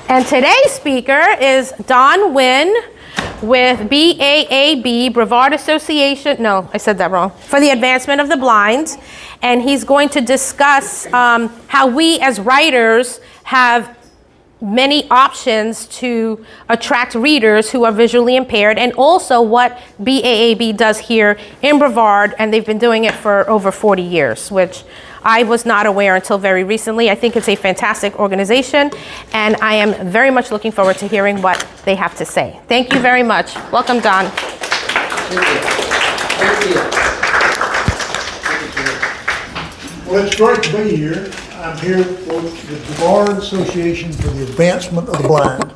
And today's speaker is Don Winn with BAAB, Brevard Association, no, I said that wrong, for the Advancement of the Blind. And he's going to discuss how we as writers have many options to attract readers who are visually impaired, and also what BAAB does here in Brevard, and they've been doing it for over 40 years, which I was not aware until very recently. I think it's a fantastic organization, and I am very much looking forward to hearing what they have to say. Thank you very much. Welcome, Don. Thank you. Well, it's great to be here. I'm here for the Brevard Association for the Advancement of the Blind.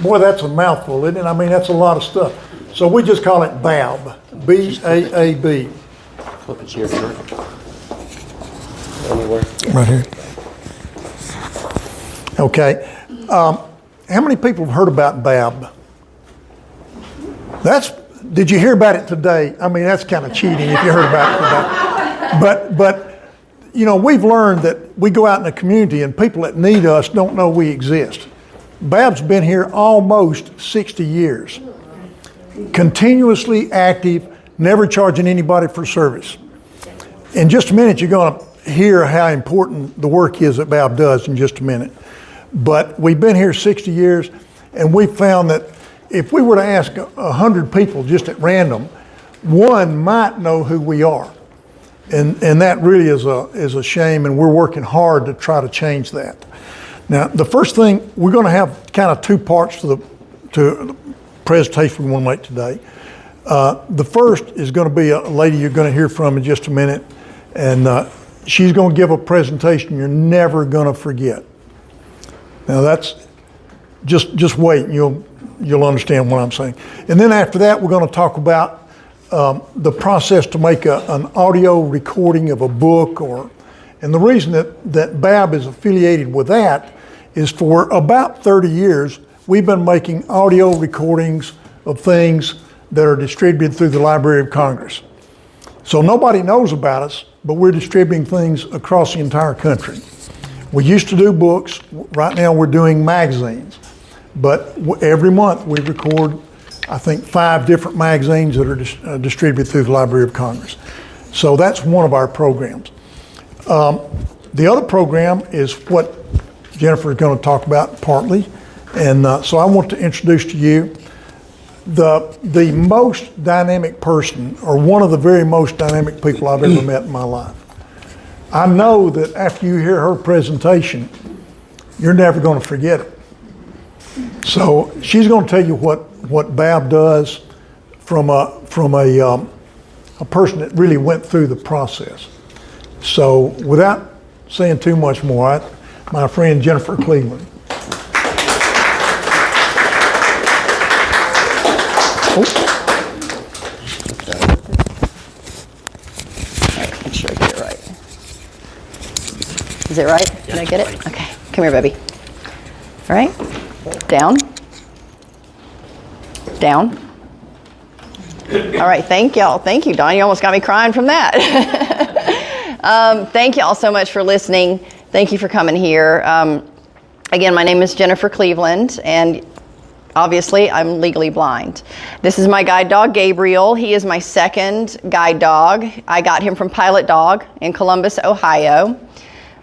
Boy, that's a mouthful, isn't it? I mean, that's a lot of stuff. So we just call it BAAB, B-A-A-B. Flip it to your shirt. Anywhere. Right here. Okay. How many people have heard about BAAB? Did you hear about it today? I mean, that's kind of cheating if you heard about it today. But you know, we've learned that we go out in the community and people that need us don't know we exist. BAAB's been here almost 60 years. Continuously active, never charging anybody for service. In just a minute, you're going to hear how important the work is that BAAB does in just a minute. But we've been here 60 years, and we found that if we were to ask 100 people just at random, one might know who we are. And that really is a shame, and we're working hard to try to change that. Now, the first thing, we're going to have kind of two parts to the presentation we want to make today. The first is going to be a lady you're going to hear from in just a minute, and she's going to give a presentation you're never going to forget. Now, that's just wait, and you'll understand what I'm saying. And then after that, we're going to talk about the process to make an audio recording of a book, and the reason that BAAB is affiliated with that is for about 30 years, we've been making audio recordings of things that are distributed through the Library of Congress. So nobody knows about us, but we're distributing things across the entire country. We used to do books. Right now we're doing magazines, but every month we record, I think, 5 different magazines that are distributed through the Library of Congress. So that's one of our programs. The other program is what Jennifer is going to talk about partly. And so I want to introduce to you the most dynamic person, or one of the very most dynamic people I've ever met in my life. I know that after you hear her presentation, you're never going to forget it. So she's going to tell you what BAAB does from a person that really went through the process. So without saying too much more, my friend Jennifer Cleveland. Make sure I get it right. Is it right? Did I get it? Okay. Come here, baby. All right. Down. Down. All right, thank y'all. Thank you, Don. You almost got me crying from that. Thank y'all so much for listening. Thank you for coming here. Again, my name is Jennifer Cleveland, and obviously I'm legally blind. This is my guide dog, Gabriel. He is my second guide dog. I got him from Pilot Dog in Columbus, Ohio.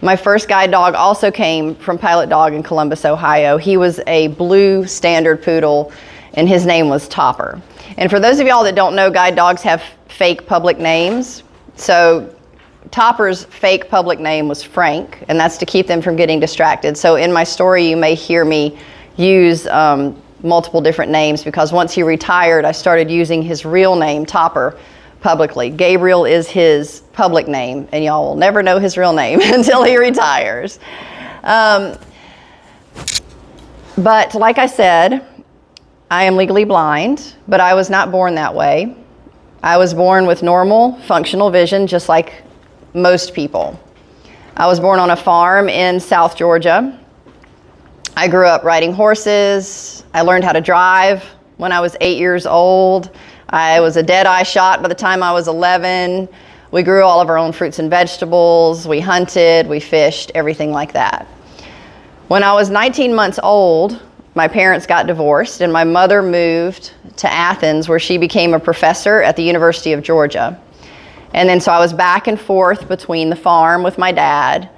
My first guide dog also came from Pilot Dog in Columbus, Ohio. He was a blue standard poodle, and his name was Topper. And for those of y'all that don't know, guide dogs have fake public names. So Topper's fake public name was Frank, and that's to keep them from getting distracted. So in my story, you may hear me use multiple different names, because once he retired, I started using his real name, Topper, publicly. Gabriel is his public name, and y'all will never know his real name until he retires. But like I said, I am legally blind, but I was not born that way. I was born with normal functional vision, just like most people. I was born on a farm in South Georgia. I grew up riding horses. I learned how to drive when I was 8 years old. I was a dead-eye shot by the time I was 11. We grew all of our own fruits and vegetables. We hunted, we fished, everything like that. When I was 19 months old, my parents got divorced and my mother moved to Athens, where she became a professor at the University of Georgia. And then so I was back and forth between the farm with my dad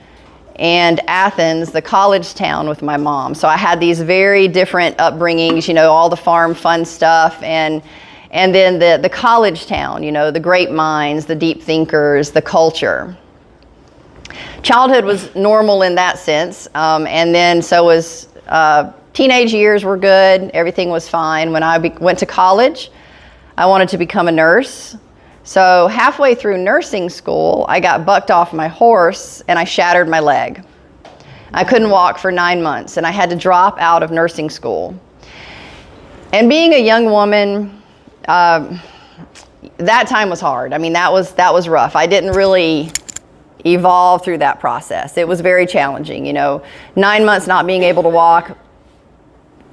and Athens, the college town, with my mom. So I had these very different upbringings, you know, all the farm fun stuff, and then the college town, you know, the great minds, the deep thinkers, the culture. Childhood was normal in that sense, and then so was teenage years were good. Everything was fine. When I went to college, I wanted to become a nurse. So halfway through nursing school, I got bucked off my horse and I shattered my leg. I couldn't walk for 9 months and I had to drop out of nursing school. And being a young woman, that time was hard. I mean, that was rough. I didn't really evolve through that process. It was very challenging, you know, 9 months not being able to walk.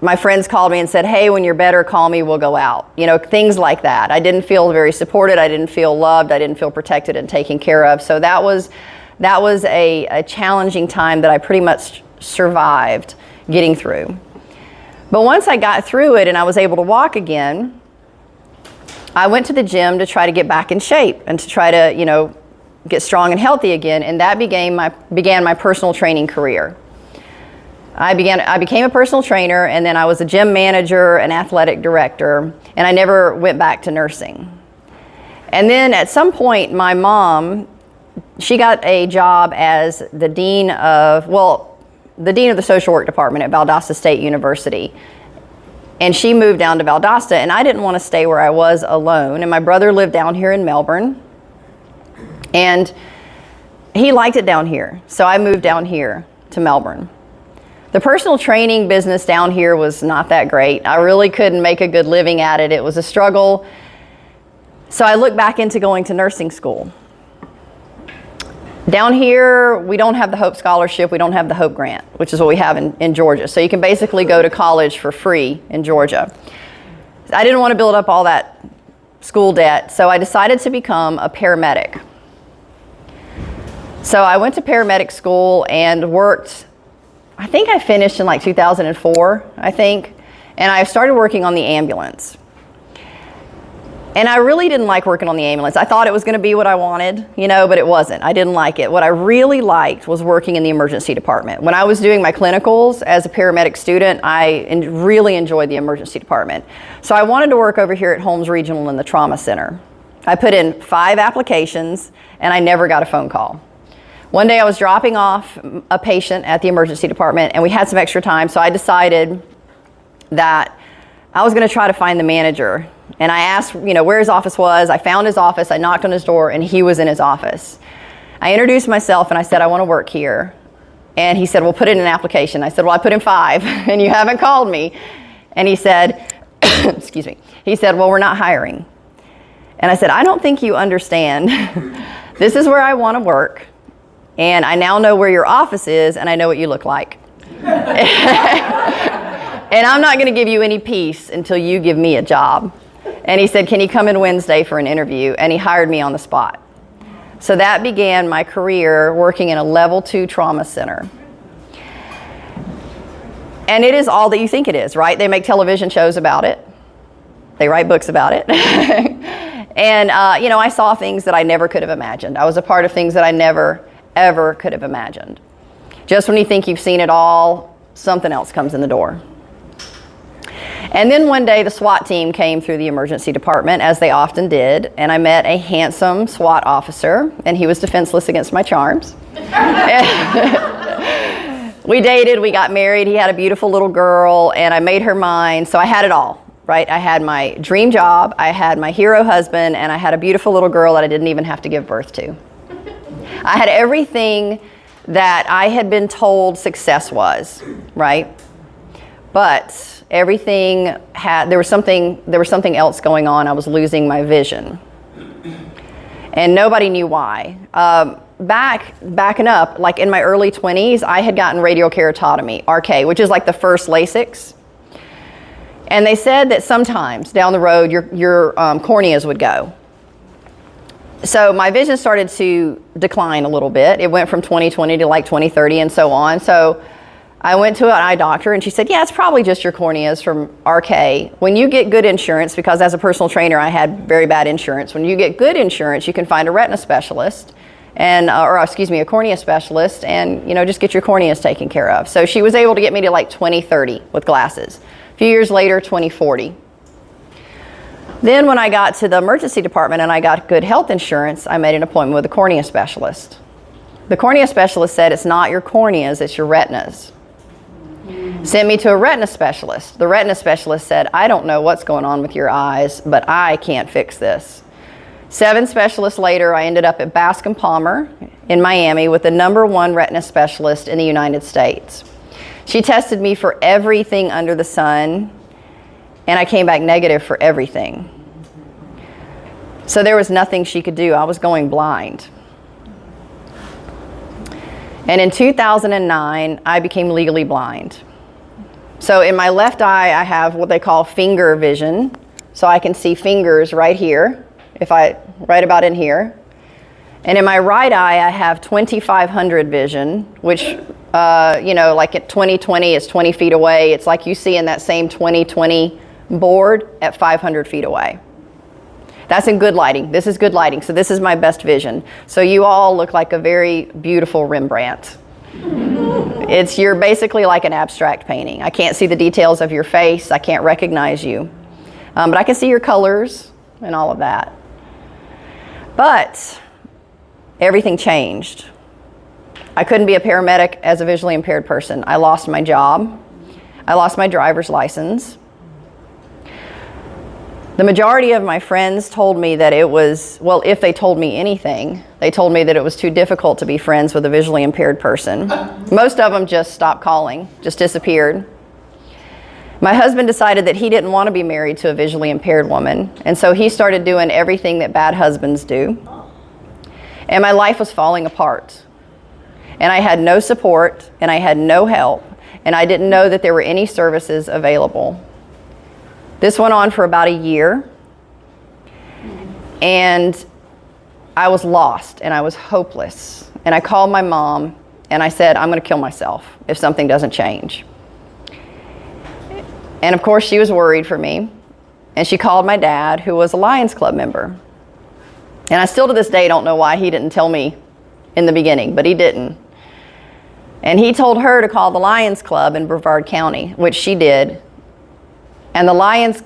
My friends called me and said, hey, when you're better, call me, we'll go out. You know, things like that. I didn't feel very supported. I didn't feel loved. I didn't feel protected and taken care of. So that was a challenging time that I pretty much survived getting through. But once I got through it and I was able to walk again, I went to the gym to try to get back in shape and to try to, you know, get strong and healthy again. And that began my personal training career. I became a personal trainer, and then I was a gym manager and athletic director, and I never went back to nursing. And then at some point, my mom, she got a job as the dean of the social work department at Valdosta State University. And she moved down to Valdosta, and I didn't want to stay where I was alone. And my brother lived down here in Melbourne, and he liked it down here. So I moved down here to Melbourne. The personal training business down here was not that great. I really couldn't make a good living at it. It was a struggle. So I looked back into going to nursing school. Down here, we don't have the Hope Scholarship. We don't have the Hope Grant, which is what we have in Georgia. So you can basically go to college for free in Georgia. I didn't want to build up all that school debt, so I decided to become a paramedic. So I went to paramedic school and worked. I think I finished in like 2004, I think, and I started working on the ambulance. And I really didn't like working on the ambulance. I thought it was going to be what I wanted, you know, but it wasn't. I didn't like it. What I really liked was working in the emergency department. When I was doing my clinicals as a paramedic student, I really enjoyed the emergency department. So I wanted to work over here at Holmes Regional in the trauma center. I put in 5 applications and I never got a phone call. One day I was dropping off a patient at the emergency department and we had some extra time, so I decided that I was going to try to find the manager. And I asked, you know, where his office was. I found his office. I knocked on his door and he was in his office. I introduced myself and I said, I want to work here. And he said, well, put in an application. I said, well, I put in 5 and you haven't called me. And he said, excuse me. He said, well, we're not hiring. And I said, I don't think you understand. This is where I want to work. And I now know where your office is, and I know what you look like. And I'm not going to give you any peace until you give me a job. And he said, can you come in Wednesday for an interview? And he hired me on the spot. So that began my career working in a level 2 trauma center. And it is all that you think it is, right? They make television shows about it. They write books about it. And, you know, I saw things that I never could have imagined. I was a part of things that I never ever could have imagined. Just when you think you've seen it all, something else comes in the door. And then one day the SWAT team came through the emergency department, as they often did, and I met a handsome SWAT officer, and he was defenseless against my charms. We dated, we got married, he had a beautiful little girl, and I made her mine, so I had it all, right? I had my dream job, I had my hero husband, and I had a beautiful little girl that I didn't even have to give birth to. I had everything that I had been told success was, right? But everything there was something else going on. I was losing my vision. And nobody knew why. Backing up, like in my early 20s, I had gotten radial keratotomy, RK, which is like the first LASIX. And they said that sometimes down the road, your corneas would go. So my vision started to decline a little bit. It went from 20/20 to like 20/30 and so on. So I went to an eye doctor and she said, yeah, it's probably just your corneas from RK. When you get good insurance, because as a personal trainer, I had very bad insurance. When you get good insurance, you can find a retina specialist and, a cornea specialist and, just get your corneas taken care of. So she was able to get me to like 20/30 with glasses. A few years later, 20/40. Then when I got to the emergency department and I got good health insurance, I made an appointment with a cornea specialist. The cornea specialist said, it's not your corneas, it's your retinas. Sent me to a retina specialist. The retina specialist said, I don't know what's going on with your eyes, but I can't fix this. 7 specialists later, I ended up at Bascom Palmer in Miami with the #1 retina specialist in the United States. She tested me for everything under the sun, and I came back negative for everything. So there was nothing she could do. I was going blind. And in 2009, I became legally blind. So in my left eye, I have what they call finger vision. So I can see fingers right here, right about in here. And in my right eye, I have 2500 vision, which, like at 20/20 is 20 feet away. It's like you see in that same 20/20 board at 500 feet away. That's in good lighting. This is good lighting, so this is my best vision. So you all look like a very beautiful Rembrandt. You're basically like an abstract painting. I can't see the details of your face. I can't recognize you. But I can see your colors and all of that. But everything changed. I couldn't be a paramedic as a visually impaired person. I lost my job. I lost my driver's license. The majority of my friends told me that it was, well, if they told me anything, they told me that it was too difficult to be friends with a visually impaired person. Most of them just stopped calling, just disappeared. My husband decided that he didn't want to be married to a visually impaired woman, and so he started doing everything that bad husbands do. And my life was falling apart. And I had no support, and I had no help, and I didn't know that there were any services available. This went on for about a year, and I was lost, and I was hopeless. And I called my mom, and I said, I'm going to kill myself if something doesn't change. And of course, she was worried for me, and she called my dad, who was a Lions Club member. And I still to this day don't know why he didn't tell me in the beginning, but he didn't. And he told her to call the Lions Club in Brevard County, which she did. And the Lions,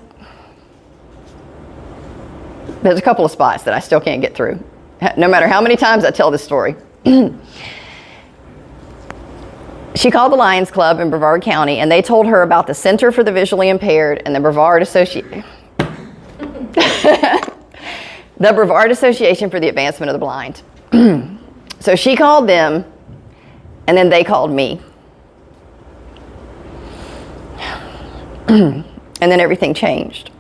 there's a couple of spots that I still can't get through, no matter how many times I tell this story. She called the Lions Club in Brevard County, and they told her about the Center for the Visually Impaired and the Brevard Association. The Brevard Association for the Advancement of the Blind. So she called them, and then they called me. And then everything changed.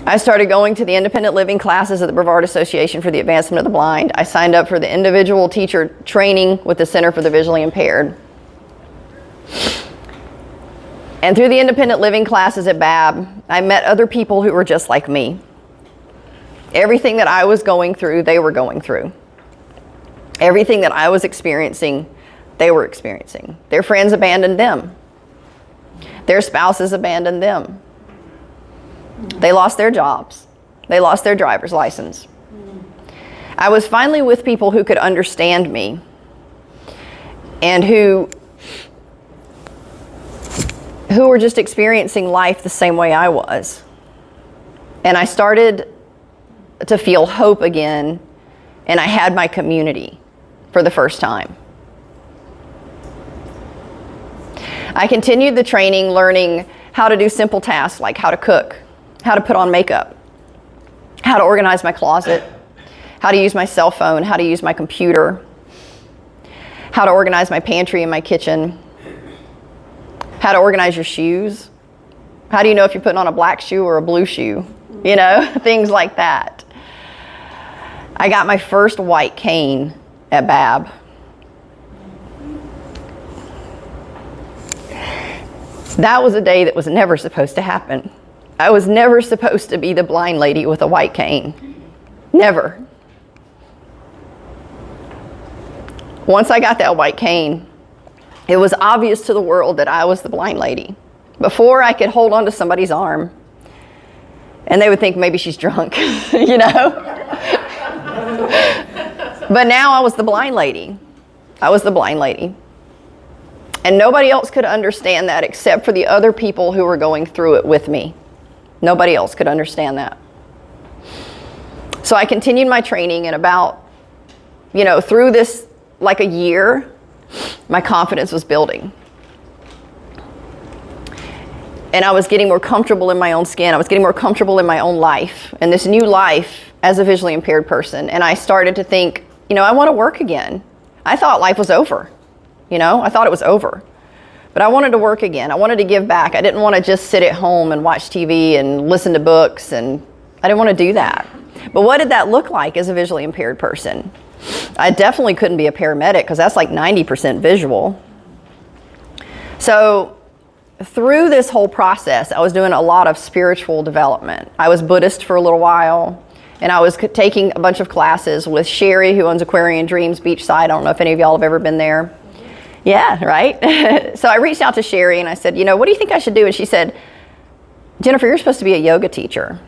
I started going to the independent living classes at the Brevard Association for the Advancement of the Blind. I signed up for the individual teacher training with the Center for the Visually Impaired. And through the independent living classes at BAAB, I met other people who were just like me. Everything that I was going through, they were going through. Everything that I was experiencing, they were experiencing. Their friends abandoned them. Their spouses abandoned them. They lost their jobs. They lost their driver's license. I was finally with people who could understand me and who were just experiencing life the same way I was. And I started to feel hope again, and I had my community for the first time. I continued the training, learning how to do simple tasks like how to cook, how to put on makeup, how to organize my closet, how to use my cell phone, how to use my computer, how to organize my pantry and my kitchen, how to organize your shoes. How do you know if you're putting on a black shoe or a blue shoe? You know, things like that. I got my first white cane at BAAB. That was a day that was never supposed to happen. I was never supposed to be the blind lady with a white cane. Never. Once I got that white cane, it was obvious to the world that I was the blind lady. Before I could hold onto somebody's arm, and they would think maybe she's drunk, you know? But now I was the blind lady. I was the blind lady. And nobody else could understand that except for the other people who were going through it with me. Nobody else could understand that. So I continued my training, and about, through this, like a year, my confidence was building. And I was getting more comfortable in my own skin. I was getting more comfortable in my own life, and this new life as a visually impaired person. And I started to think, I want to work again. I thought life was over. I thought it was over. But I wanted to work again. I wanted to give back. I didn't want to just sit at home and watch TV and listen to books, and I didn't want to do that. But what did that look like as a visually impaired person? I definitely couldn't be a paramedic because that's like 90% visual. So through this whole process, I was doing a lot of spiritual development. I was Buddhist for a little while, and I was taking a bunch of classes with Sherry, who owns Aquarian Dreams Beachside. I don't know if any of y'all have ever been there. Yeah, right? So I reached out to Sherry and I said, what do you think I should do? And she said, Jennifer, you're supposed to be a yoga teacher.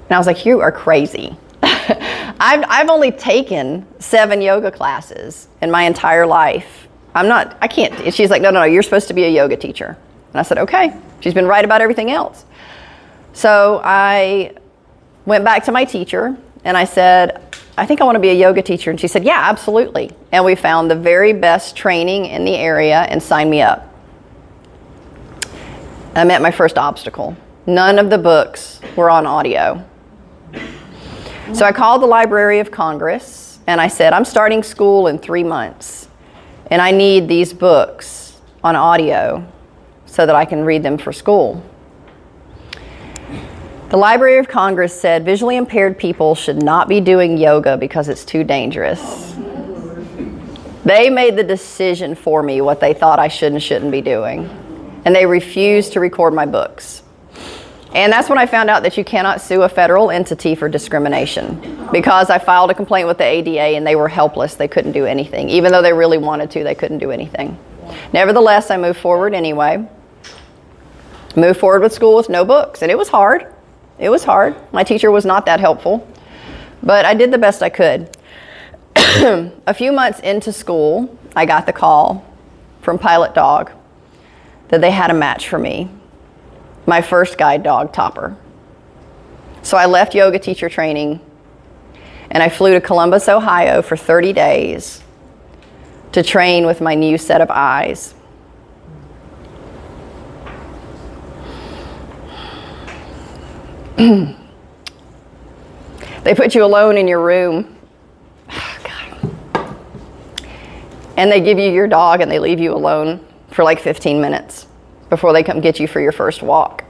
And I was like, you are crazy. I've only taken 7 yoga classes in my entire life. I can't. She's like, no, you're supposed to be a yoga teacher. And I said, okay. She's been right about everything else. So I went back to my teacher and I said, I think I want to be a yoga teacher. And she said, yeah, absolutely. And we found the very best training in the area and signed me up. I met my first obstacle. None of the books were on audio. So I called the Library of Congress and I said, I'm starting school in 3 months and I need these books on audio so that I can read them for school. The Library of Congress said visually impaired people should not be doing yoga because it's too dangerous. They made the decision for me what they thought I should and shouldn't be doing. And they refused to record my books. And that's when I found out that you cannot sue a federal entity for discrimination, because I filed a complaint with the ADA and they were helpless. They couldn't do anything. Even though they really wanted to, they couldn't do anything. Nevertheless, I moved forward anyway. Moved forward with school with no books. And it was hard. It was hard. My teacher was not that helpful, but I did the best I could. A few months into school, I got the call from Pilot Dog that they had a match for me, my first guide dog, Topper. So I left yoga teacher training and I flew to Columbus, Ohio for 30 days to train with my new set of eyes. They put you alone in your room. Oh, God. And they give you your dog and they leave you alone for like 15 minutes before they come get you for your first walk.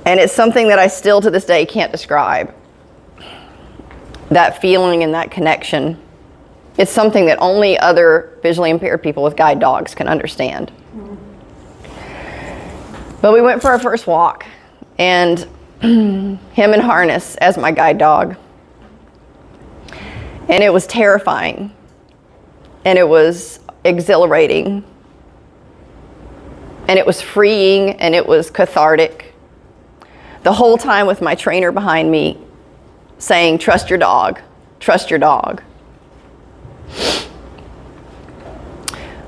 And it's something that I still to this day can't describe. That feeling and that connection. It's something that only other visually impaired people with guide dogs can understand. But we went for our first walk, and him in harness as my guide dog. And it was terrifying, and it was exhilarating, and it was freeing, and it was cathartic. The whole time with my trainer behind me saying, trust your dog, trust your dog.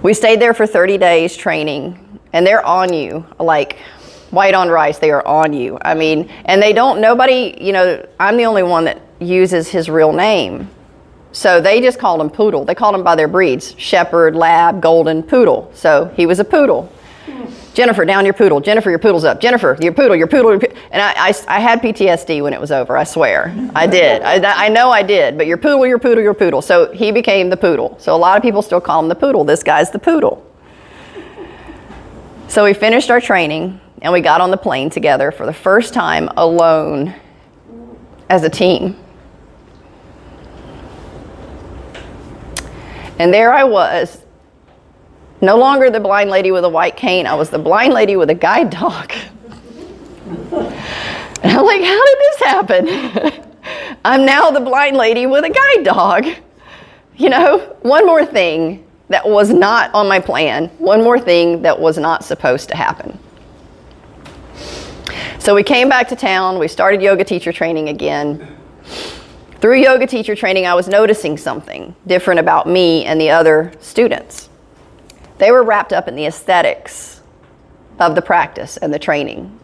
We stayed there for 30 days training. And they're on you, like white on rice, they are on you. I mean, and they don't, nobody, I'm the only one that uses his real name. So they just called him Poodle. They called him by their breeds, Shepherd, Lab, Golden, Poodle. So he was a poodle. Jennifer, down your poodle. Jennifer, your poodle's up. Jennifer, your poodle, your poodle. And I had PTSD when it was over, I swear. I did. I know I did, but your poodle, your poodle, your poodle. So he became the Poodle. So a lot of people still call him the Poodle. This guy's the Poodle. So we finished our training and we got on the plane together for the first time alone as a team. And there I was, no longer the blind lady with a white cane. I was the blind lady with a guide dog. And I'm like, how did this happen? I'm now the blind lady with a guide dog You know, one more thing that was not on my plan, one more thing that was not supposed to happen. So we came back to town, we started yoga teacher training again. Through yoga teacher training, I was noticing something different about me and the other students. They were wrapped up in the aesthetics of the practice and the training.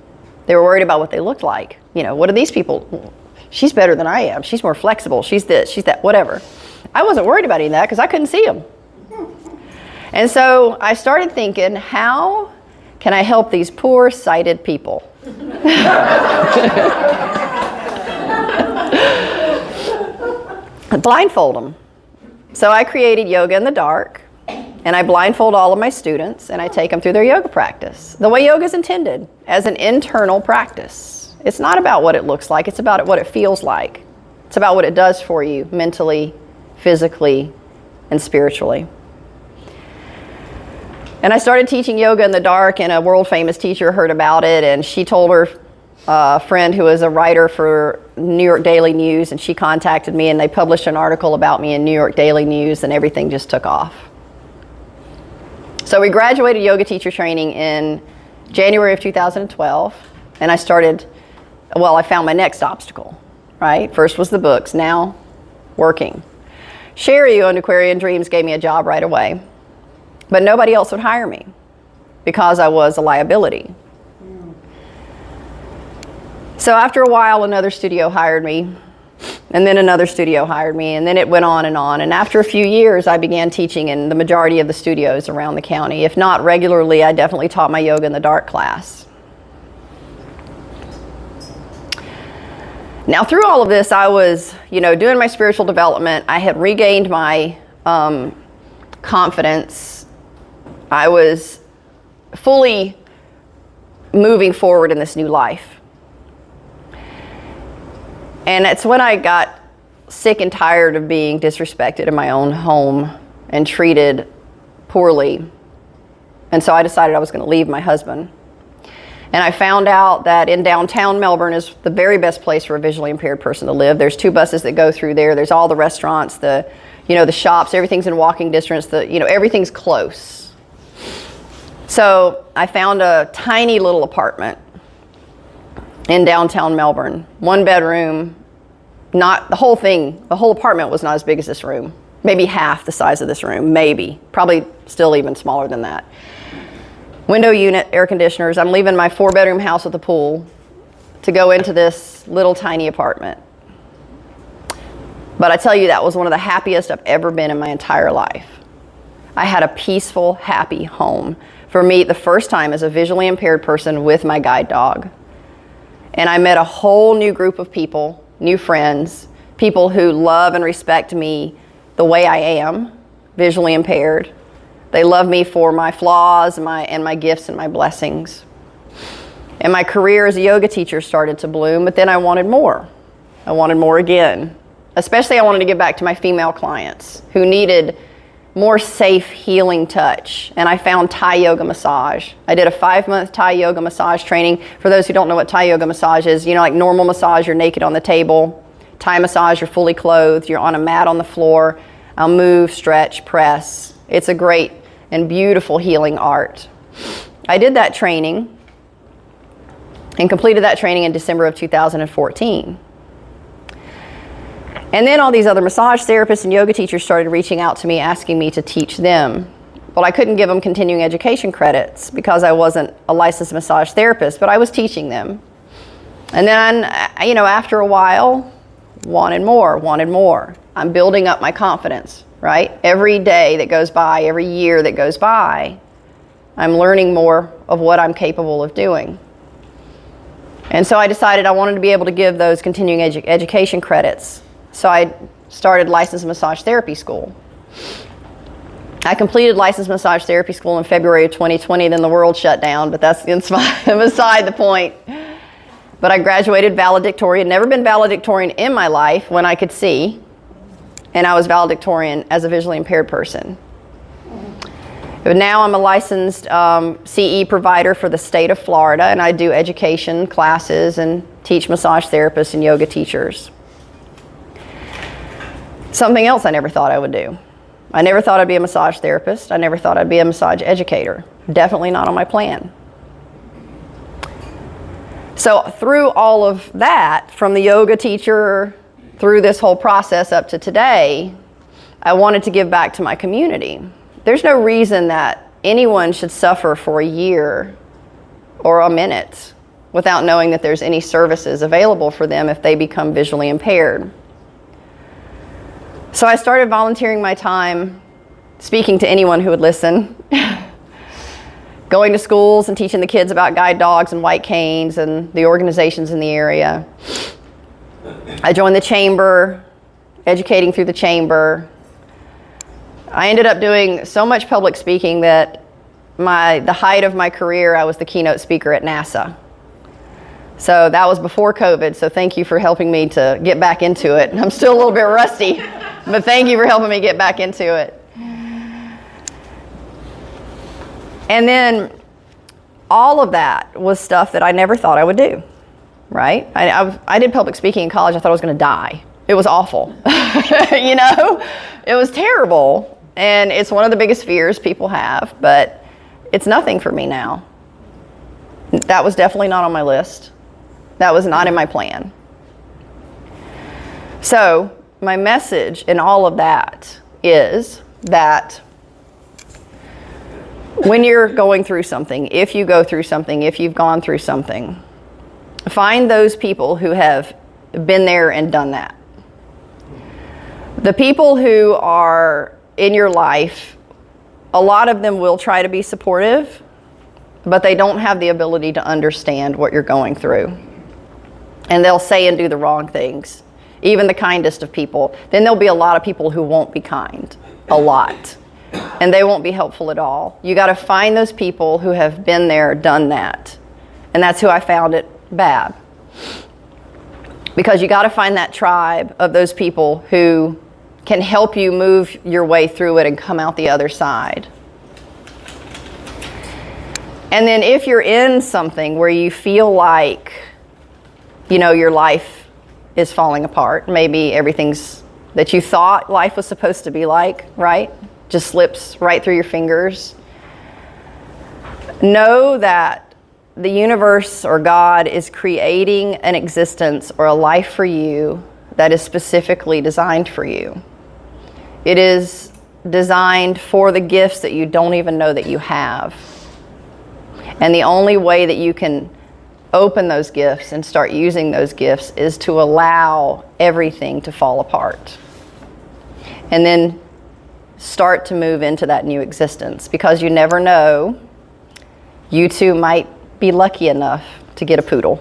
They were worried about what they looked like. You know, what are these people? She's better than I am. She's more flexible. She's this, she's that, whatever. I wasn't worried about any of that because I couldn't see them. And so I started thinking, how can I help these poor sighted people? Blindfold them. So I created Yoga in the Dark, and I blindfold all of my students, and I take them through their yoga practice. The way yoga is intended, as an internal practice. It's not about what it looks like, it's about what it feels like. It's about what it does for you mentally, physically, and spiritually. And I started teaching Yoga in the Dark, and a world famous teacher heard about it, and she told her friend who was a writer for New York Daily News, and she contacted me, and they published an article about me in New York Daily News, and everything just took off. So we graduated yoga teacher training in January of 2012, and I found my next obstacle, right? First was the books, now working. Sherry, who owned Aquarian Dreams, gave me a job right away, but nobody else would hire me because I was a liability. So after a while, another studio hired me, and then another studio hired me, and then it went on. And after a few years, I began teaching in the majority of the studios around the county. If not regularly, I definitely taught my Yoga in the Dark class. Now, through all of this, I was, doing my spiritual development. I had regained my confidence. I was fully moving forward in this new life. And it's when I got sick and tired of being disrespected in my own home and treated poorly. And so I decided I was going to leave my husband. And I found out that in downtown Melbourne is the very best place for a visually impaired person to live. There's 2 buses that go through there. There's all the restaurants, the shops, everything's in walking distance, everything's close. So I found a tiny little apartment in downtown Melbourne, 1 bedroom, not the whole thing, the whole apartment was not as big as this room, maybe half the size of this room, probably still even smaller than that. Window unit, air conditioners. I'm leaving my 4-bedroom house with a pool to go into this little tiny apartment. But I tell you, that was one of the happiest I've ever been in my entire life. I had a peaceful, happy home. For me, the first time as a visually impaired person with my guide dog. And I met a whole new group of people, new friends, people who love and respect me the way I am, visually impaired. They love me for my flaws and my gifts and my blessings. And my career as a yoga teacher started to bloom, but then I wanted more. I wanted more again. Especially I wanted to give back to my female clients who needed more safe healing touch. And I found Thai yoga massage. I did a 5-month Thai yoga massage training. For those who don't know what Thai yoga massage is, like normal massage, you're naked on the table. Thai massage, you're fully clothed. You're on a mat on the floor. I'll move, stretch, press. It's a great and beautiful healing art. I did that training and completed that training in December of 2014. And then all these other massage therapists and yoga teachers started reaching out to me, asking me to teach them. Well, I couldn't give them continuing education credits because I wasn't a licensed massage therapist, but I was teaching them. And then, after a while, wanted more. I'm building up my confidence, right? Every day that goes by, every year that goes by, I'm learning more of what I'm capable of doing. And so I decided I wanted to be able to give those continuing education credits. So I started licensed massage therapy school. I completed licensed massage therapy school in February of 2020, then the world shut down, but that's beside the point. But I graduated valedictorian, never been valedictorian in my life when I could see, and I was valedictorian as a visually impaired person. But now I'm a licensed CE provider for the state of Florida, and I do education classes and teach massage therapists and yoga teachers. Something else I never thought I would do. I never thought I'd be a massage therapist. I never thought I'd be a massage educator. Definitely not on my plan. So through all of that, from the yoga teacher through this whole process up to today, I wanted to give back to my community. There's no reason that anyone should suffer for a year or a minute without knowing that there's any services available for them if they become visually impaired. So I started volunteering my time, speaking to anyone who would listen, going to schools and teaching the kids about guide dogs and white canes and the organizations in the area. I joined the chamber, educating through the chamber. I ended up doing so much public speaking that the height of my career, I was the keynote speaker at NASA. So that was before COVID, so thank you for helping me to get back into it. I'm still a little bit rusty, but thank you for helping me get back into it. And then all of that was stuff that I never thought I would do, right? I did public speaking in college. I thought I was going to die. It was awful. You know, it was terrible. And it's one of the biggest fears people have, but it's nothing for me now. That was definitely not on my list. That was not in my plan. So my message in all of that is that when you're going through something, if you go through something, if you've gone through something, find those people who have been there and done that. The people who are in your life, a lot of them will try to be supportive, but they don't have the ability to understand what you're going through. And they'll say and do the wrong things, even the kindest of people. Then there'll be a lot of people who won't be kind, a lot. And they won't be helpful at all. You got to find those people who have been there, done that. And that's who I found at BAAB. Because you got to find that tribe of those people who can help you move your way through it and come out the other side. And then if you're in something where you feel like, you know, your life is falling apart, maybe everything's that you thought life was supposed to be like, right? Just slips right through your fingers. Know that the universe or God is creating an existence or a life for you that is specifically designed for you. It is designed for the gifts that you don't even know that you have. And the only way that you can open those gifts and start using those gifts is to allow everything to fall apart. And then start to move into that new existence, because you never know, you too might be lucky enough to get a poodle.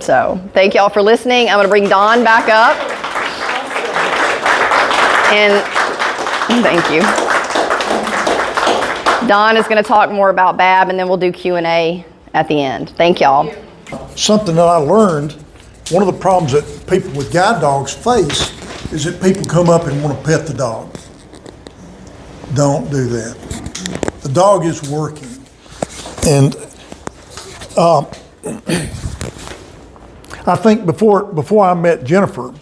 So thank y'all for listening. I'm going to bring Dawn back up. And thank you. Dawn is going to talk more about BAAB, and then we'll do Q&A at the end. Thank y'all. Something that I learned, one of the problems that people with guide dogs face is that people come up and want to pet the dog. Don't do that. The dog is working. And I think before I met Jennifer,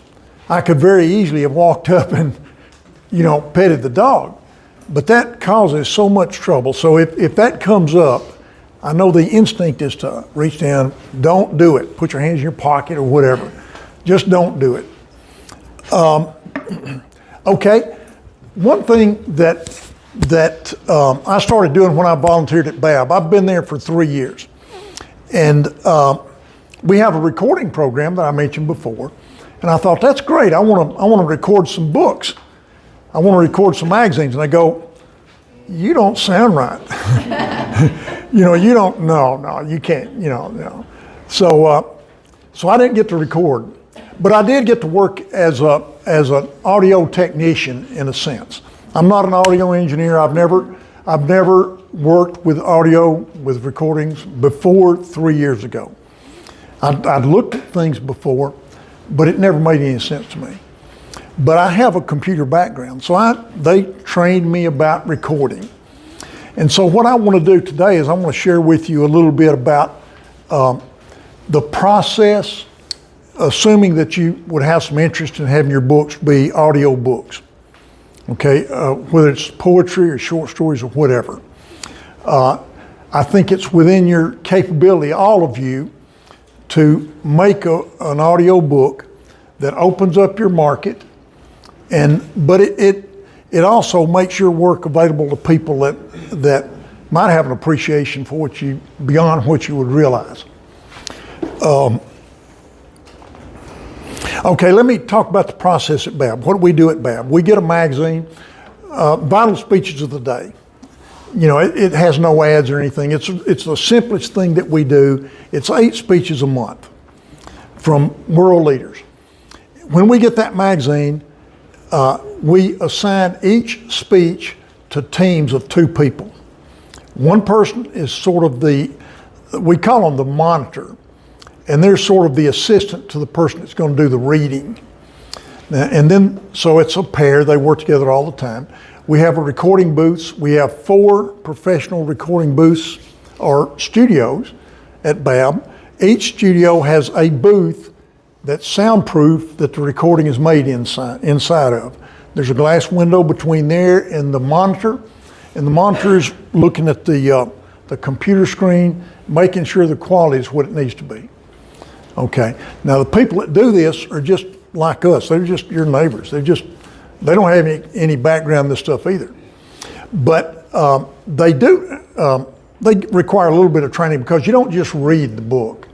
I could very easily have walked up and, you know, petted the dog. But that causes so much trouble. So if that comes up, I know the instinct is to reach down. Don't do it. Put your hands in your pocket or whatever. Just don't do it. Okay, one thing that I started doing when I volunteered at BAAB, I've been there for 3 years, and we have a recording program that I mentioned before, and I thought, that's great. I want to record some books. I want to record some magazines. And I go, you don't sound right. You know, you don't. No, you can't. You know, no. So I didn't get to record. But I did get to work as an audio technician in a sense. I'm not an audio engineer. I've never worked with audio, with recordings before 3 years ago. I'd looked at things before, but it never made any sense to me. But I have a computer background, so they trained me about recording. And so what I want to do today is I want to share with you a little bit about the process assuming that you would have some interest in having your books be audio books, okay, whether it's poetry or short stories or whatever. I think it's within your capability, all of you, to make an audio book that opens up your market, but it also makes your work available to people that might have an appreciation for beyond what you would realize. Okay, let me talk about the process at BAAB. What do we do at BAAB? We get a magazine, Vital Speeches of the Day. You know, it has no ads or anything. It's the simplest thing that we do. It's 8 speeches a month from world leaders. When we get that magazine, we assign each speech to teams of 2 people. One person is sort of we call them the monitor, and they're sort of the assistant to the person that's going to do the reading. And then, so it's a pair, they work together all the time. We have a recording booths. We have 4 professional recording booths or studios at BAAB. Each studio has a booth that's soundproof that the recording is made inside of. There's a glass window between there and the monitor is looking at the computer screen, making sure the quality is what it needs to be. Okay, now the people that do this are just like us. They're just your neighbors. They don't have any background in this stuff either. But they require a little bit of training because you don't just read the book.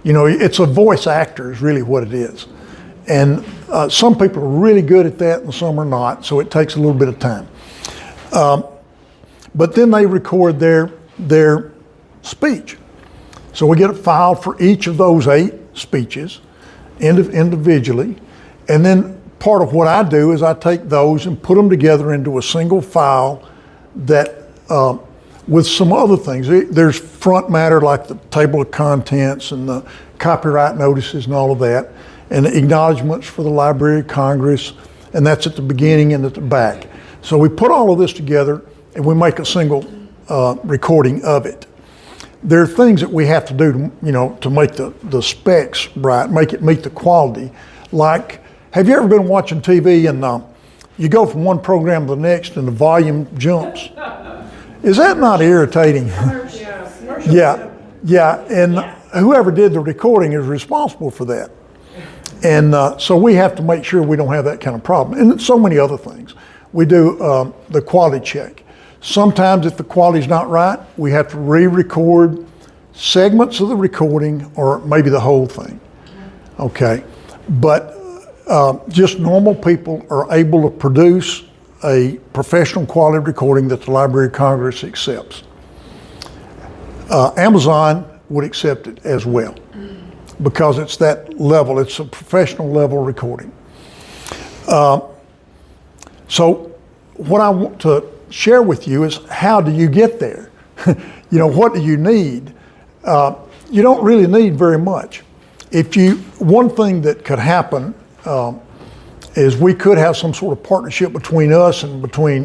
You know, it's a voice actor is really what it is. And some people are really good at that and some are not, so it takes a little bit of time. But then they record their speech. So we get a file for each of those 8 speeches individually. And then part of what I do is I take those and put them together into a single file that with some other things. There's front matter like the table of contents and the copyright notices and all of that, and the acknowledgments for the Library of Congress, and that's at the beginning and at the back. So we put all of this together and we make a single recording of it. There are things that we have to do to make the specs right, make it meet the quality. Like, have you ever been watching TV and you go from one program to the next and the volume jumps? Is that not irritating? Yeah, and whoever did the recording is responsible for that. And so we have to make sure we don't have that kind of problem. And so many other things. We do the quality check. Sometimes if the quality's not right, we have to re-record segments of the recording or maybe the whole thing. Okay, but just normal people are able to produce a professional quality recording that the Library of Congress accepts. Amazon would accept it as well because it's that level, it's a professional level recording. So what I want to share with you is how do you get there? What do you need? You don't really need very much. One thing that could happen is we could have some sort of partnership between us and between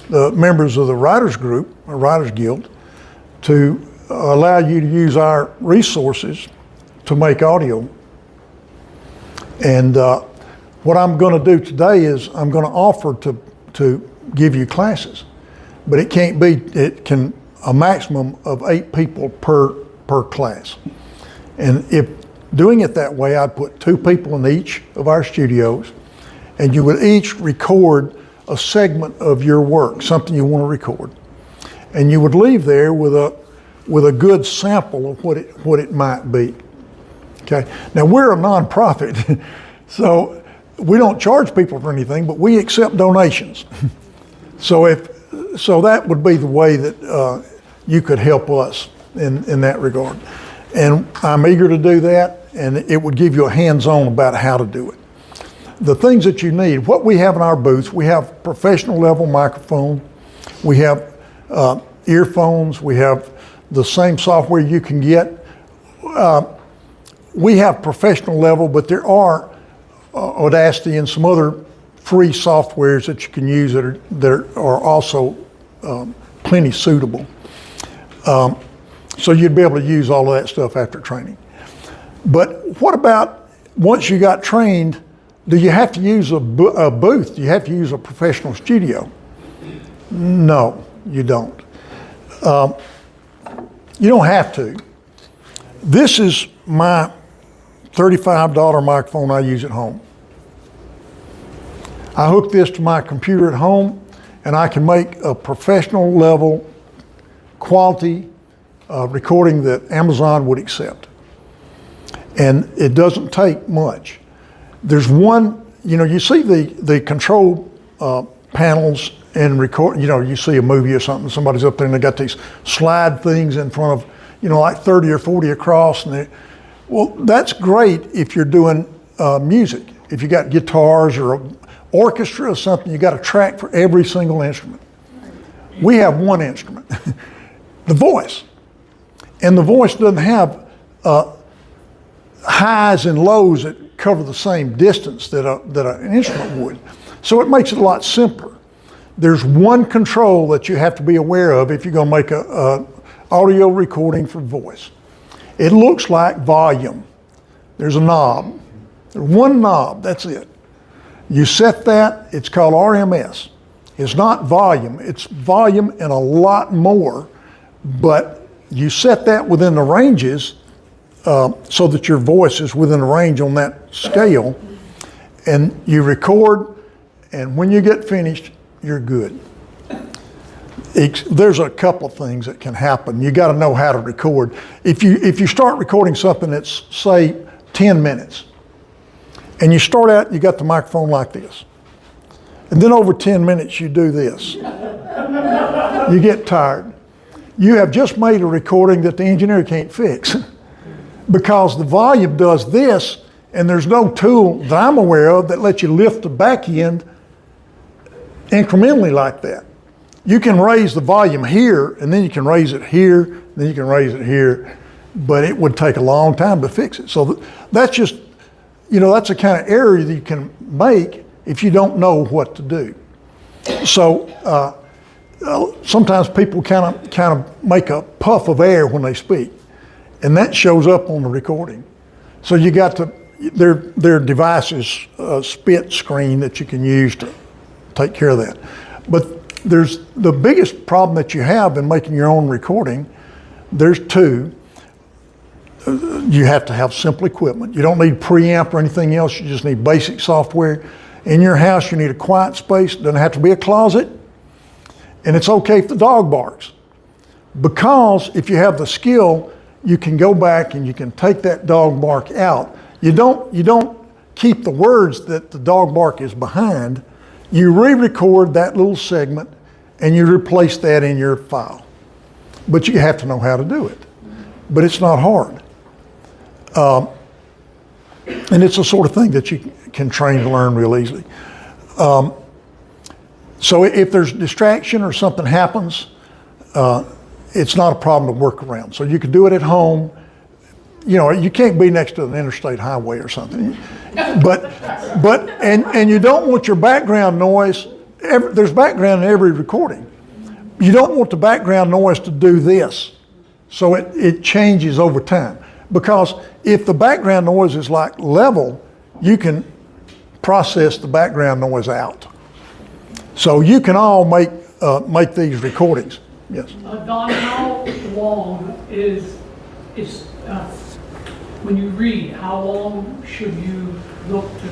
the members of the Writers Group, or Writers Guild, to allow you to use our resources to make audio. And what I'm going to do today is I'm going to offer to give you classes, but it can a maximum of 8 people per class. And if doing it that way, I'd put 2 people in each of our studios, and you would each record a segment of your work, something you want to record. And you would leave there with a good sample of what it might be. Okay. Now we're a nonprofit, so we don't charge people for anything, but we accept donations. So that would be the way that you could help us in that regard. And I'm eager to do that, and it would give you a hands-on about how to do it. The things that you need, what we have in our booths, we have professional level microphone, we have earphones, we have the same software you can get. We have professional level, but there are Audacity and some other free softwares that you can use that are also plenty suitable. So you'd be able to use all of that stuff after training. But what about once you got trained, do you have to use a booth? Do you have to use a professional studio? No, you don't. You don't have to. This is my $35 microphone I use at home. I hook this to my computer at home, and I can make a professional level quality recording that Amazon would accept. And it doesn't take much. There's one, you see the control panels and record, you see a movie or something, somebody's up there and they got these slide things in front of, like 30 or 40 across. Well, that's great if you're doing music. If you got guitars or an orchestra or something, you got a track for every single instrument. We have one instrument, the voice. And the voice doesn't have highs and lows that cover the same distance that an instrument would. So it makes it a lot simpler. There's one control that you have to be aware of if you're going to make a audio recording for voice. It looks like volume. There's a knob. There's one knob, that's it. You set that, it's called RMS. It's not volume, it's volume and a lot more, but you set that within the ranges so that your voice is within the range on that scale, and you record, and when you get finished, you're good. There's a couple of things that can happen. You got to know how to record. If you start recording something that's, say, 10 minutes, and you start out, you got the microphone like this, and then over 10 minutes you do this, you get tired. You have just made a recording that the engineer can't fix because the volume does this, and there's no tool that I'm aware of that lets you lift the back end incrementally like that. You can raise the volume here, and then you can raise it here, then you can raise it here, but it would take a long time to fix it. So that's just, that's a kind of error that you can make if you don't know what to do. So sometimes people kind of make a puff of air when they speak, and that shows up on the recording. So you got to, their devices, spit screen that you can use to take care of that. But there's the biggest problem that you have in making your own recording. There's two. You have to have simple equipment. You don't need preamp or anything else. You just need basic software. In your house, you need a quiet space. It doesn't have to be a closet. And it's okay if the dog barks. Because if you have the skill, you can go back and you can take that dog bark out. You don't keep the words that the dog bark is behind. You re-record that little segment and you replace that in your file. But you have to know how to do it. But it's not hard. And it's the sort of thing that you can train to learn real easily. So if there's distraction or something happens, it's not a problem to work around. So you can do it at home. You can't be next to an interstate highway or something. And you don't want your background noise, there's background in every recording. You don't want the background noise to do this. So it changes over time. Because if the background noise is like level, you can process the background noise out. So you can all make these recordings. Yes. Don, how long is when you read, how long should you look to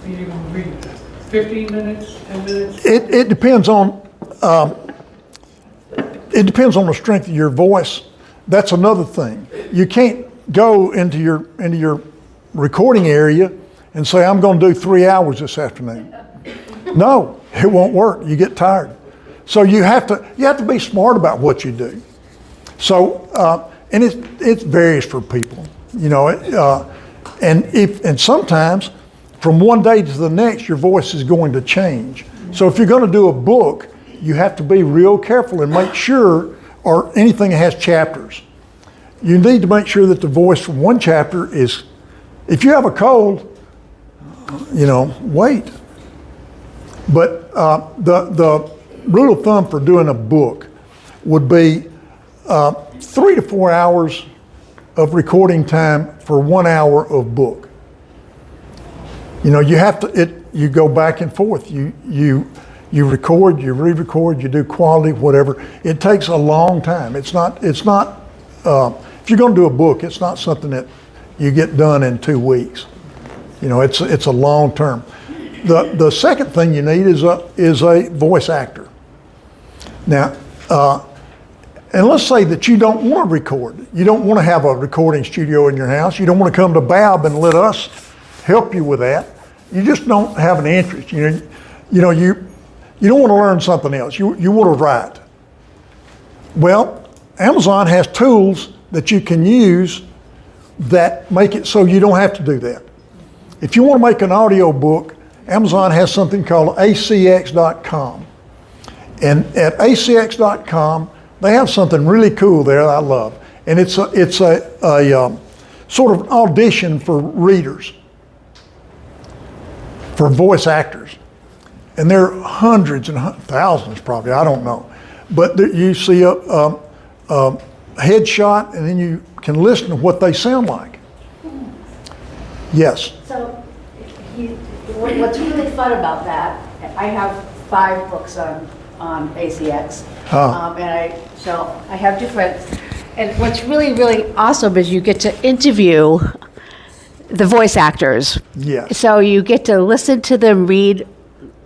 be able to read? 15 minutes, 10 minutes? It depends on the strength of your voice. That's another thing. You can't go into your recording area and say, I'm going to do 3 hours this afternoon. No, it won't work. You get tired. So you have to be smart about what you do. So and it varies for people, and sometimes from one day to the next your voice is going to change. So if you're going to do a book, you have to be real careful and make sure, or anything that has chapters, you need to make sure that the voice from one chapter is, if you have a cold, wait. But the rule of thumb for doing a book would be 3 to 4 hours of recording time for 1 hour of book. You know, you have to, you go back and forth. You record, you re-record, you do quality, whatever. It takes a long time. It's not, if you're going to do a book, it's not something that you get done in 2 weeks. You know, it's a long term. The second thing you need is a voice actor. Now, and let's say that you don't want to record. You don't want to have a recording studio in your house. You don't want to come to BAAB and let us help you with that. You just don't have an interest. You don't want to learn something else. You want to write. Well, Amazon has tools that you can use that make it so you don't have to do that. If you want to make an audio book, Amazon has something called acx.com. And at acx.com, they have something really cool there that I love. And it's a sort of audition for readers, for voice actors. And there are hundreds and thousands probably, I don't know. But you see a headshot and then you can listen to what they sound like. Yes. So, what's really fun about that, I have 5 books on ACX, so I have different, and what's really, really awesome is you get to interview the voice actors. Yes. So you get to listen to them read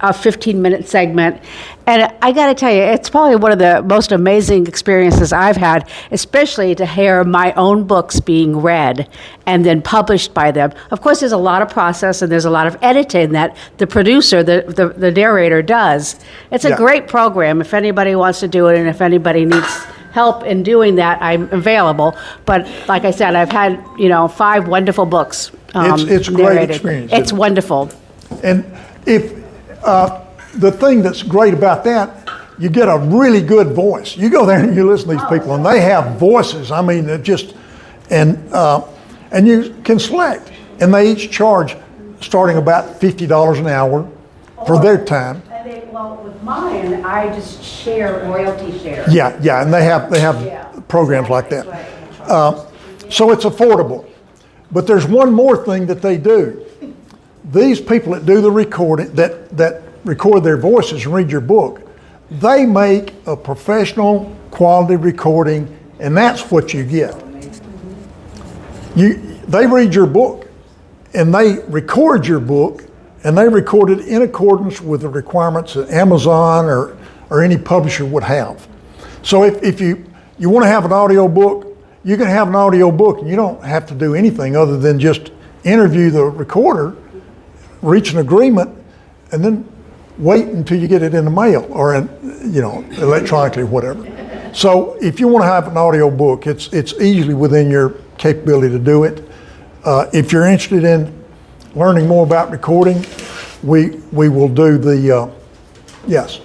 a 15-minute segment. And I got to tell you, it's probably one of the most amazing experiences I've had, especially to hear my own books being read and then published by them. Of course, there's a lot of process and there's a lot of editing that the producer, the narrator does. It's a great program if anybody wants to do it, and if anybody needs help in doing that, I'm available. But like I said, I've had 5 wonderful books. It's a great experience. It's wonderful. And if the thing that's great about that, you get a really good voice. You go there and you listen to these people, and they have voices. I mean, and you can select, and they each charge starting about $50 an hour for their time. Well, with mine, I just share royalty share. Yeah, and they have programs like that. So it's affordable. But there's one more thing that they do. These people that do the recording, that record their voices and read your book, they make a professional quality recording, and that's what you get. They read your book, and they record your book, and they record it in accordance with the requirements that Amazon or any publisher would have. So if you want to have an audio book, you can have an audio book, and you don't have to do anything other than just interview the recorder, reach an agreement, and then wait until you get it in the mail or electronically, whatever. So if you want to have an audio book, it's easily within your capability to do it. If you're interested in learning more about recording, we will do the, yes.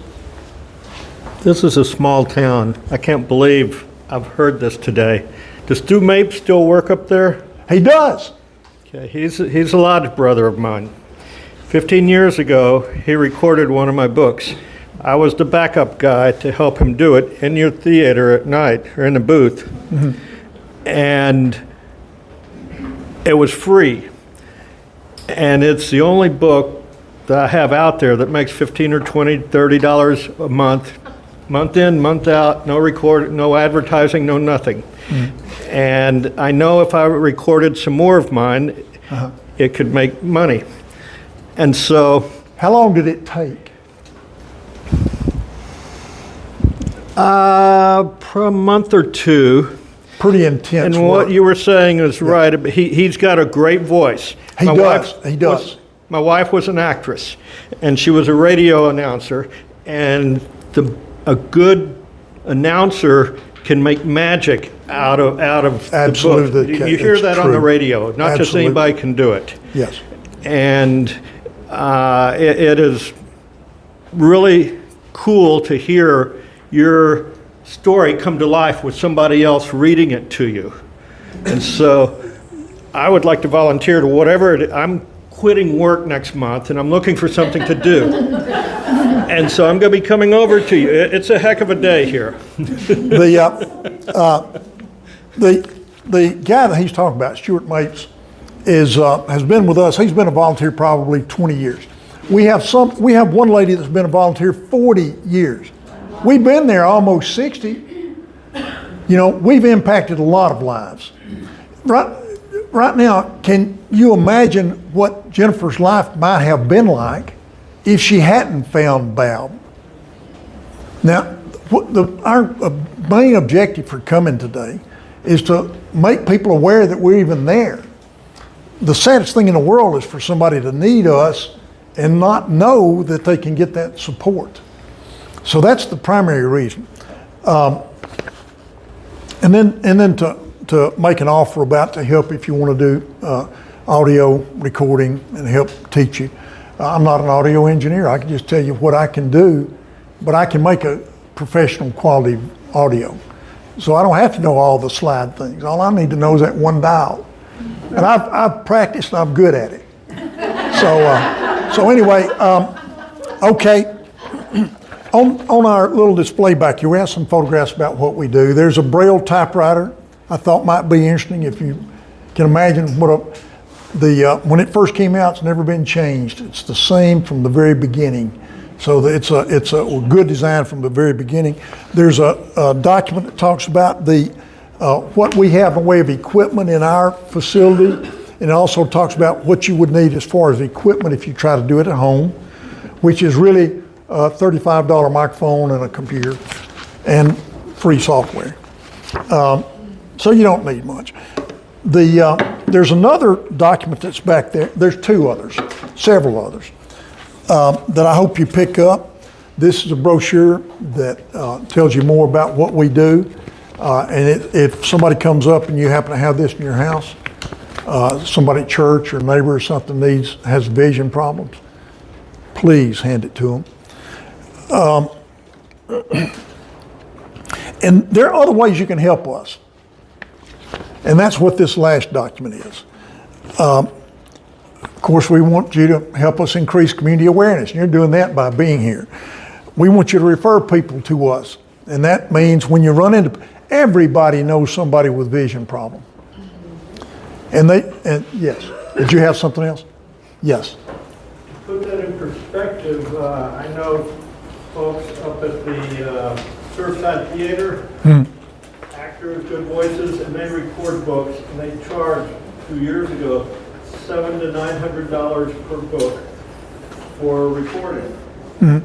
This is a small town. I can't believe I've heard this today. Does Stu Mapes still work up there? He does. Okay, he's a lodge brother of mine. 15 years ago, he recorded one of my books. I was the backup guy to help him do it in your theater at night, or in the booth. Mm-hmm. And it was free. And it's the only book that I have out there that makes $15 or $20, $30 a month in, month out, no record, no advertising, no nothing. Mm-hmm. And I know if I recorded some more of mine, it could make money. And so... How long did it take? For a month or 2. Pretty intense And work. what you were saying is right. He's got a great voice. He does. My wife was an actress, and she was a radio announcer. And a good announcer can make magic out of Absolutely. the book. You hear that on the radio. Not just anybody can do it. Yes. And it is really cool to hear your story come to life with somebody else reading it to you. And so I would like to volunteer to whatever I'm quitting work next month, and I'm looking for something to do. And so I'm going to be coming over to you. It's a heck of a day here. The guy that he's talking about, Stuart Mapes, has been with us. He's been a volunteer probably 20 years. We have one lady that's been a volunteer 40 years. We've been there almost 60. You know, we've impacted a lot of lives. Right now, can you imagine what Jennifer's life might have been like if she hadn't found BAAB? Now, our main objective for coming today is to make people aware that we're even there. The saddest thing in the world is for somebody to need us and not know that they can get that support. So that's the primary reason. And then to make an offer about to help if you want to do audio recording and help teach you. I'm not an audio engineer. I can just tell you what I can do, but I can make a professional quality audio. So I don't have to know all the slide things. All I need to know is that one dial. And I've practiced and I'm good at it. So anyway, okay. On our little display back here, we have some photographs about what we do. There's a Braille typewriter I thought might be interesting. If you can imagine when it first came out, it's never been changed. It's the same from the very beginning. So it's a good design from the very beginning. There's a document that talks about what we have in the way of equipment in our facility, and it also talks about what you would need as far as equipment if you try to do it at home, which is really a $35 microphone and a computer and free software. So you don't need much. There's another document that's back there. There's several others that I hope you pick up. This is a brochure that tells you more about what we do. And if somebody comes up and you happen to have this in your house, somebody at church or neighbor or something has vision problems, please hand it to them. And there are other ways you can help us. And that's what this last document is. Of course, we want you to help us increase community awareness. And you're doing that by being here. We want you to refer people to us. And that means when you run into, everybody knows somebody with vision problem. And yes, did you have something else? Yes. Put that in perspective, I know folks up at the Surfside Theater, actors, good voices, and they record books, and they charge, 2 years ago, $700 to $900 per book for recording. And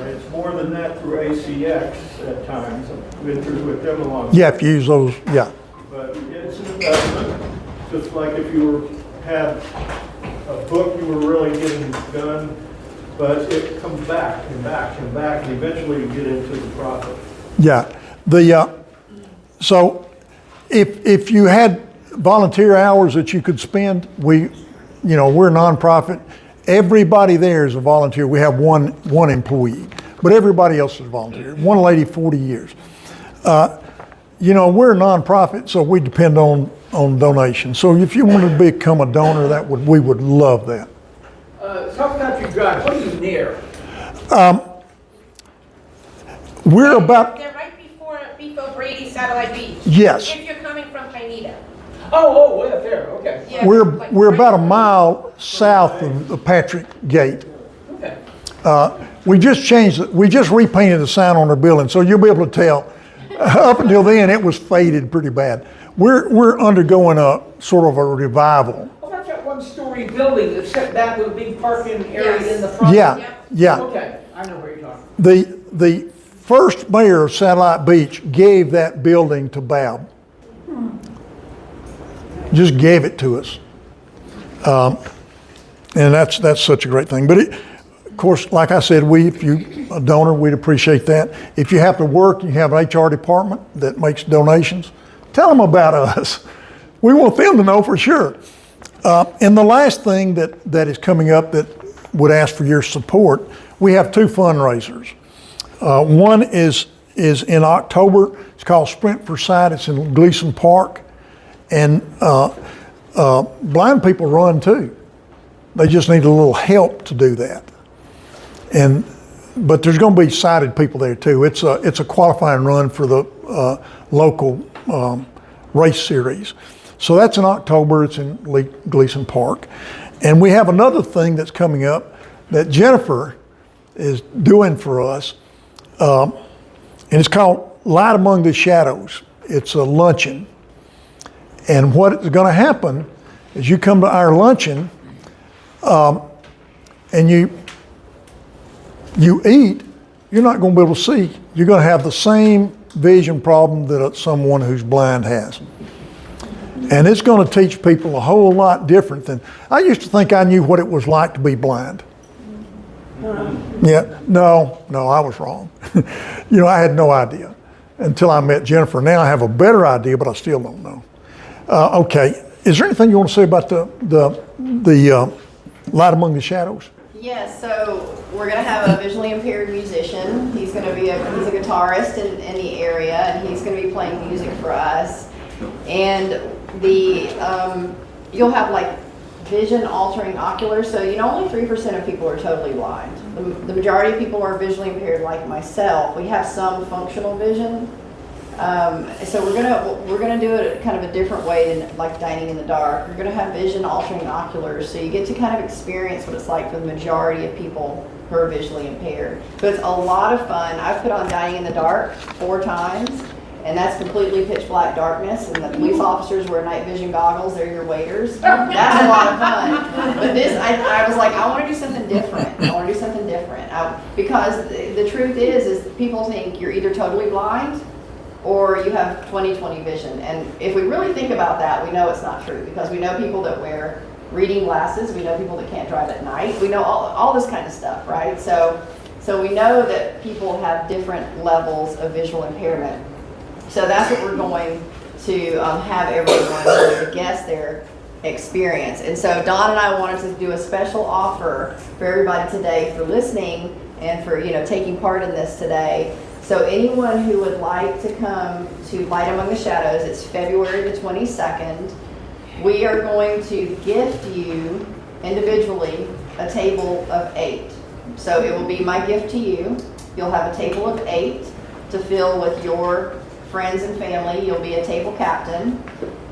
it's more than that through ACX at times. I've been through with them along. Yeah, if you use those, yeah. But it's an investment, just like if you had a book you were really getting done, but it comes back and back and back, and eventually you get into the profit. Yeah, so if you had volunteer hours that you could spend, we're a nonprofit. Everybody there is a volunteer. We have one employee, but everybody else is a volunteer. One lady, 40 years. We're a nonprofit, so we depend on donations. So if you want to become a donor, we would love that. Talk about your drive. What are you near? We're about. They're right before Brady Satellite Beach. Yes. If you're coming from Pineda. Oh, way up there. Okay. Yeah, We're about a mile south of the Patrick Gate. Okay. We just repainted the sign on our building, so you'll be able to tell. Up until then, it was faded pretty bad. We're undergoing a sort of a revival. What about that one-story building that's set back with a big parking area in the front? Yeah. Okay, I know where you're talking. The first mayor of Satellite Beach gave that building to BAAB. Just gave it to us. And that's such a great thing. But of course, like I said, if you're a donor, we'd appreciate that. If you have to work, you have an HR department that makes donations, tell them about us. We want them to know for sure. And the last thing that is coming up that would ask for your support, we have two fundraisers. One is in October. It's called Sprint for Sight. It's in Gleason Park. And blind people run too. They just need a little help to do that. But there's going to be sighted people there too. It's a qualifying run for the local race series. So that's in October. It's in Gleason Park. And we have another thing that's coming up that Jennifer is doing for us. And it's called Light Among the Shadows. It's a luncheon. And what is going to happen is you come to our luncheon and you eat, you're not going to be able to see. You're going to have the same vision problem that someone who's blind has. And it's going to teach people a whole lot different than, I used to think I knew what it was like to be blind. Yeah, no, I was wrong. I had no idea until I met Jennifer. Now I have a better idea, but I still don't know. Okay, is there anything you want to say about the Light Among the Shadows? Yes, so we're going to have a visually impaired musician. He's going to be he's a guitarist in the area, and he's going to be playing music for us. And you'll have like vision altering oculars. So only 3% of people are totally blind. The majority of people are visually impaired, like myself. We have some functional vision. So we're gonna do it kind of a different way than like dining in the dark. We're gonna have vision altering oculars, so you get to kind of experience what it's like for the majority of people who are visually impaired. But it's a lot of fun. I've put on Dining in the Dark 4 times, and that's completely pitch black darkness, and the police officers wear night vision goggles. They're your waiters. That's a lot of fun. But this, I was like, I want to do something different. Because the truth is people think you're either totally blind or you have 20/20 vision. And if we really think about that, we know it's not true, because we know people that wear reading glasses, we know people that can't drive at night, we know all this kind of stuff, right? So we know that people have different levels of visual impairment. So that's what we're going to have everyone to guess their experience. And so Don and I wanted to do a special offer for everybody today for listening and for taking part in this today. So anyone who would like to come to Light Among the Shadows, it's February the 22nd. We are going to gift you individually a table of 8. So it will be my gift to you. You'll have a table of 8 to fill with your friends and family. You'll be a table captain,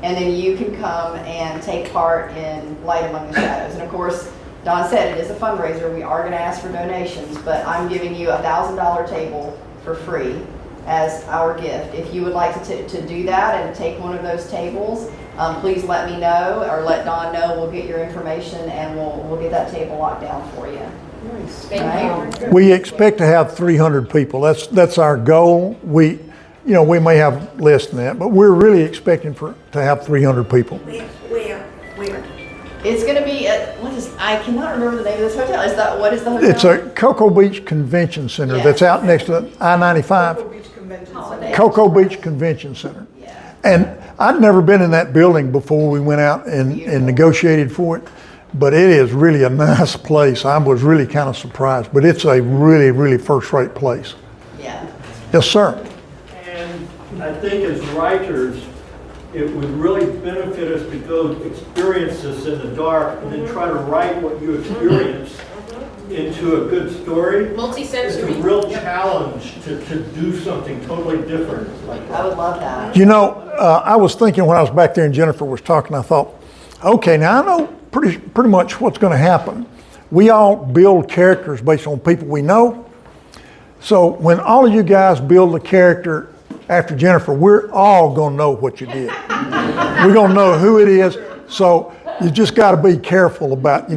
and then you can come and take part in Light Among the Shadows. And of course, Don said it is a fundraiser. We are going to ask for donations, but I'm giving you a $1,000 table for free as our gift. If you would like to do that and take one of those tables, please let me know, or let Don know. We'll get your information and we'll get that table locked down for you. Nice. Right? We expect to have 300 people. That's our goal. We may have less than that, but we're really expecting to have 300 people. Where? It's going to be at, I cannot remember the name of this hotel. What is the hotel? It's a Cocoa Beach Convention Center that's out next to I-95. Cocoa Beach Convention Center. Yeah. And I'd never been in that building before we went out and negotiated for it, but it is really a nice place. I was really kind of surprised, but it's a really, really first-rate place. Yeah. Yes, sir. And I think as writers, it would really benefit us to go experience this in the dark and then try to write what you experienced into a good story. Multi-sensory. It's a real challenge to do something totally different. I would love that. I was thinking when I was back there and Jennifer was talking, I thought, okay, now I know pretty much what's going to happen. We all build characters based on people we know. So when all of you guys build a character after Jennifer, we're all going to know what you did. We're going to know who it is. So you just got to be careful about,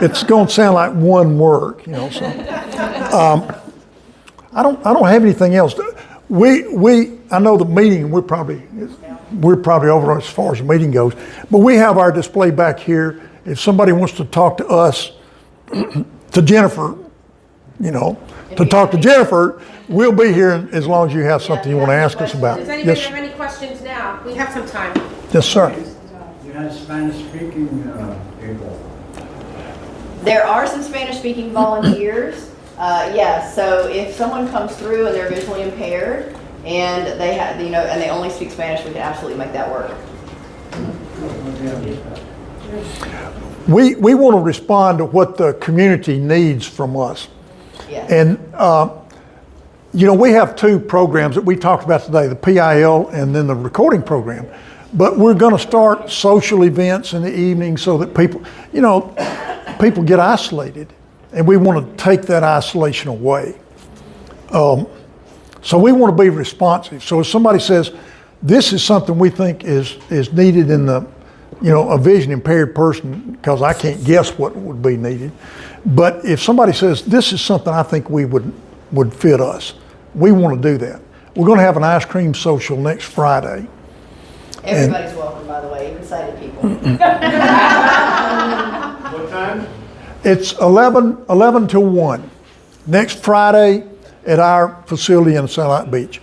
it's going to sound like one word, So I don't have anything else. I know the meeting, we're probably over as far as the meeting goes, but we have our display back here. If somebody wants to talk to us, to Jennifer, to talk to Jennifer, we'll be here as long as you have something you want to ask us about. Does anybody have any questions now? We have some time. Yes, sir. You have Spanish-speaking people. There are some Spanish-speaking volunteers. Yes. So if someone comes through and they're visually impaired and they have, and they only speak Spanish, we can absolutely make that work. We want to respond to what the community needs from us. Yeah. And, we have 2 programs that we talked about today, the PIL and then the recording program. But we're going to start social events in the evening so that people, people get isolated, and we want to take that isolation away. So we want to be responsive. So if somebody says, this is something we think is needed in the, a vision impaired person, because I can't guess what would be needed. But if somebody says, this is something I think would fit us, we want to do that. We're going to have an ice cream social next Friday. Everybody's welcome, by the way, even sighted people. What time? It's 11 to 1, next Friday at our facility in Satellite Beach.